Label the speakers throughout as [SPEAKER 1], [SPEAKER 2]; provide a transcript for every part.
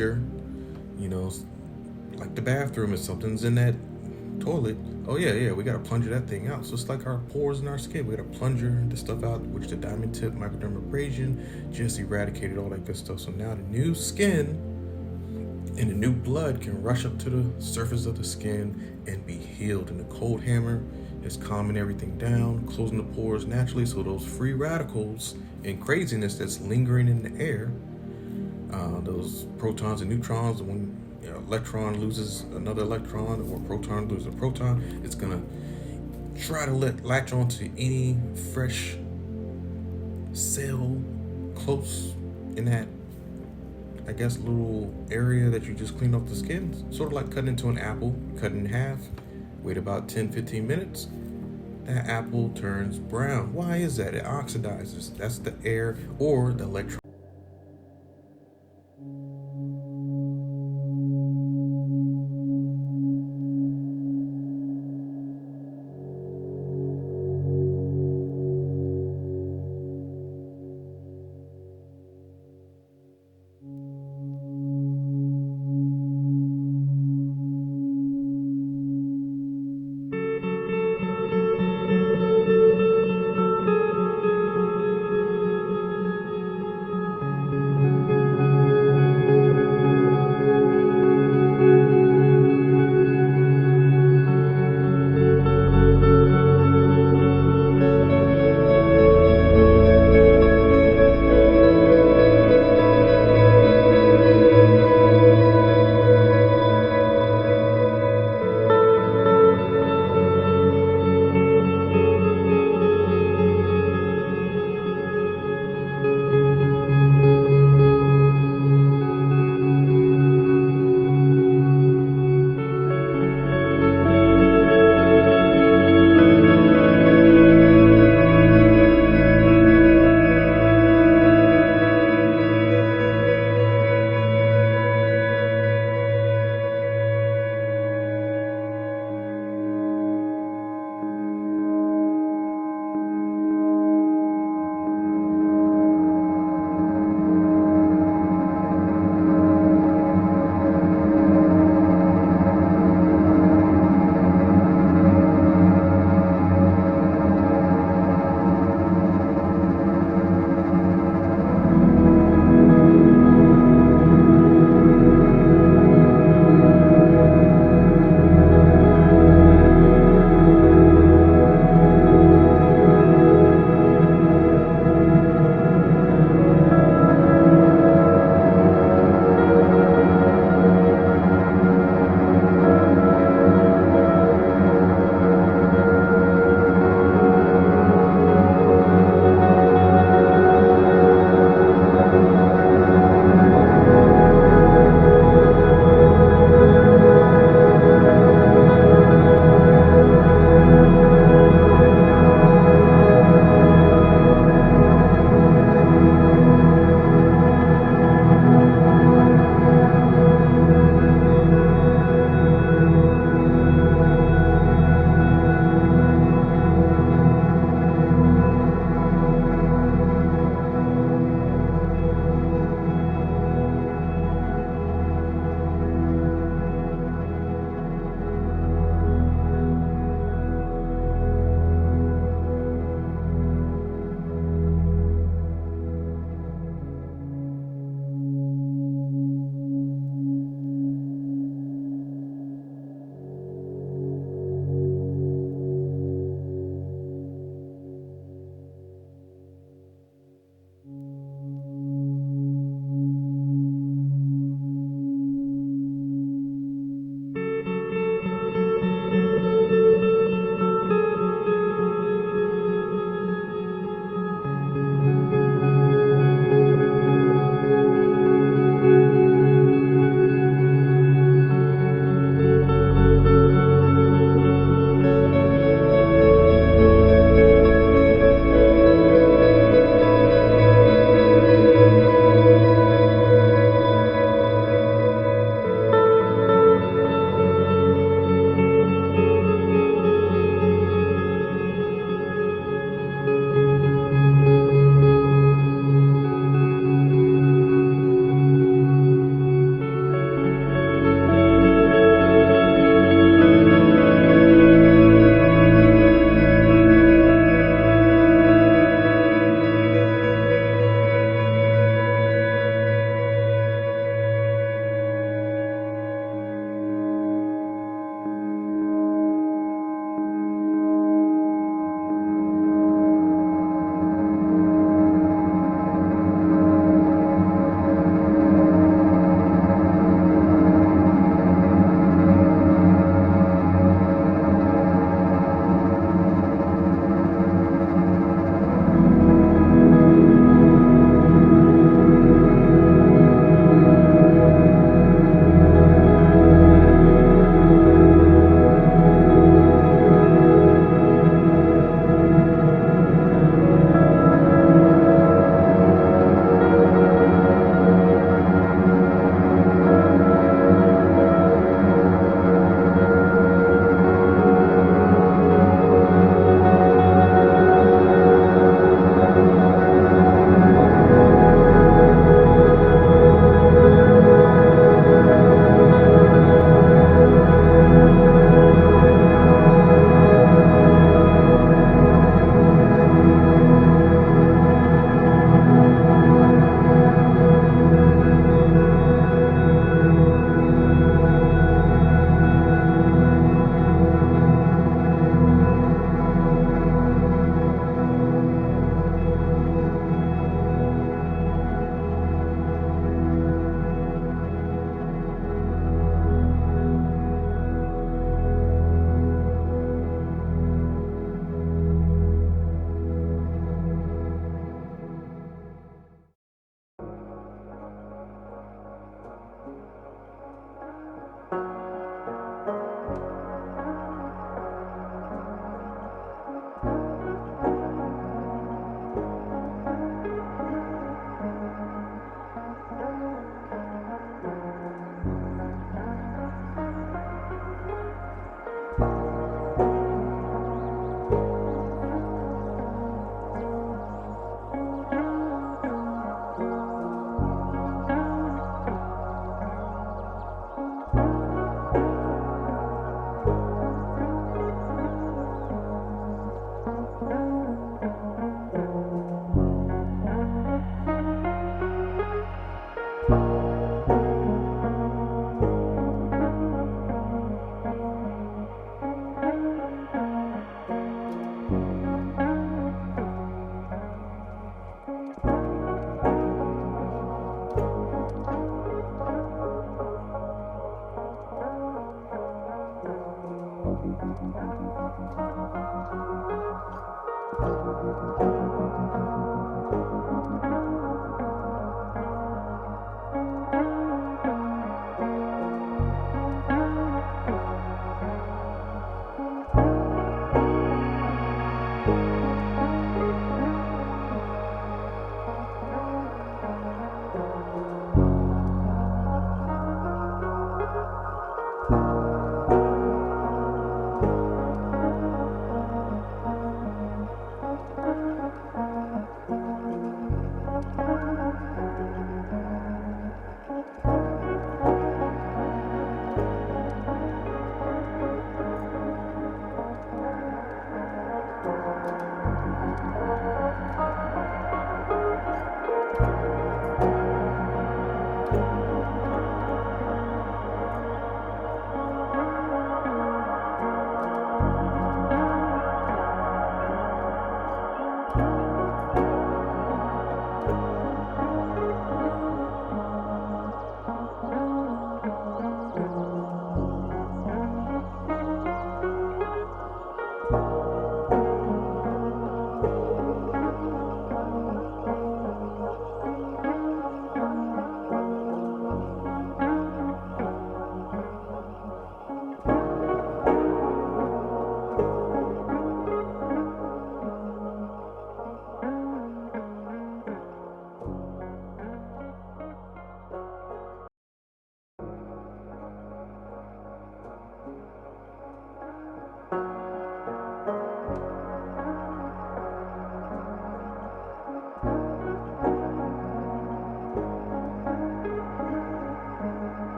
[SPEAKER 1] You know, like the bathroom, if something's in that toilet, oh yeah, we gotta plunger that thing out. So it's like our pores in our skin. We gotta plunger the stuff out, which the diamond tip microdermabrasion just eradicated all that good stuff. So now the new skin and the new blood can rush up to the surface of the skin and be healed. And the cold hammer is calming everything down, closing the pores naturally, so those free radicals and craziness that's lingering in the air, those protons and neutrons, when electron loses another electron or proton loses a proton, it's gonna try to latch onto any fresh cell close in that, I guess, little area that you just cleaned off the skin. Sort of like cutting into an apple, cut in half, wait about 10-15 minutes, that apple turns brown. Why is that? It oxidizes. That's the air or the electron.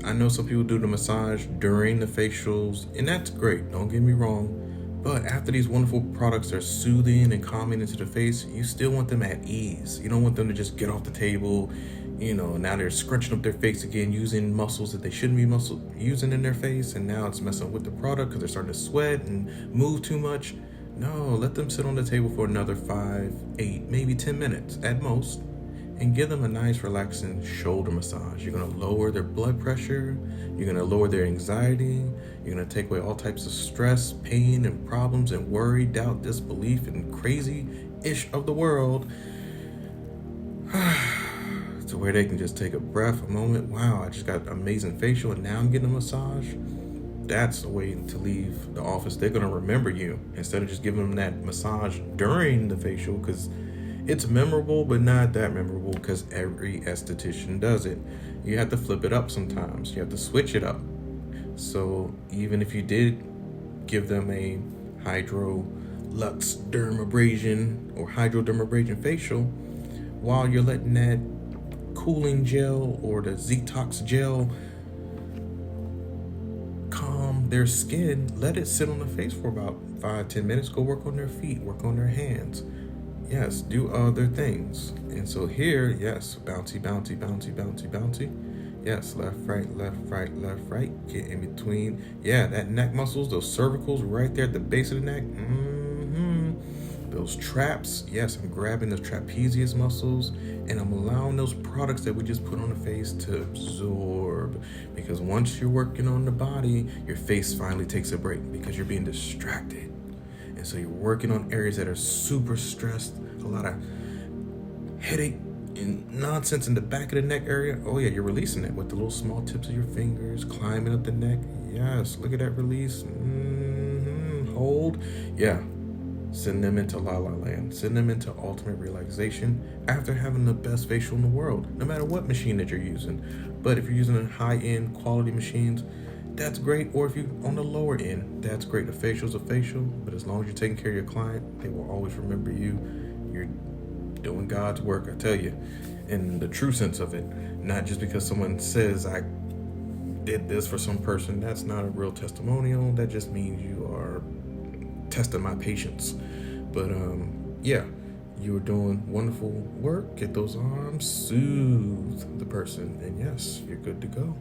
[SPEAKER 1] I know some people do the massage during the facials, and that's great, don't get me wrong. But after these wonderful products are soothing and calming into the face, you still want them at ease. You don't want them to just get off the table, now they're scrunching up their face again, using muscles that they shouldn't be using in their face, and now it's messing with the product because they're starting to sweat and move too much. No, let them sit on the table for another 5, 8, maybe 10 minutes at most, and give them a nice relaxing shoulder massage. You're gonna lower their blood pressure, you're gonna lower their anxiety, you're gonna take away all types of stress, pain, and problems, and worry, doubt, disbelief, and crazy-ish of the world. To where they can just take a breath, a moment. Wow, I just got amazing facial and now I'm getting a massage. That's the way to leave the office. They're gonna remember you instead of just giving them that massage during the facial, because it's memorable, but not that memorable because every esthetician does it. You have to flip it up sometimes. You have to switch it up. So even if you did give them a hydroluxx dermabrasion or hydrodermabrasion facial, while you're letting that cooling gel or the Zemits gel calm their skin, let it sit on the face for about 5-10 minutes. Go work on their feet, work on their hands. Yes, do other things. And so here, yes, bouncy, bouncy, bouncy, bouncy, bouncy. Yes, left, right, left, right, left, right. Get in between. Yeah, that neck muscles, those cervicals right there at the base of the neck. Those traps. Yes, I'm grabbing those trapezius muscles and I'm allowing those products that we just put on the face to absorb. Because once you're working on the body, your face finally takes a break because you're being distracted. And so you're working on areas that are super stressed, a lot of headache and nonsense in the back of the neck area. Oh yeah, you're releasing it with the little small tips of your fingers, climbing up the neck. Yes, look at that release. Hold. Yeah, send them into la la land. Send them into ultimate relaxation after having the best facial in the world, no matter what machine that you're using. But if you're using high-end quality machines, that's great. Or if you're on the lower end, that's great. A facial's a facial, but as long as you're taking care of your client, they will always remember you. You're doing God's work, I tell you, in the true sense of it. Not just because someone says I did this for some person. That's not a real testimonial. That just means you are testing my patience. But yeah, you are doing wonderful work. Get those arms, soothe the person, and yes, you're good to go.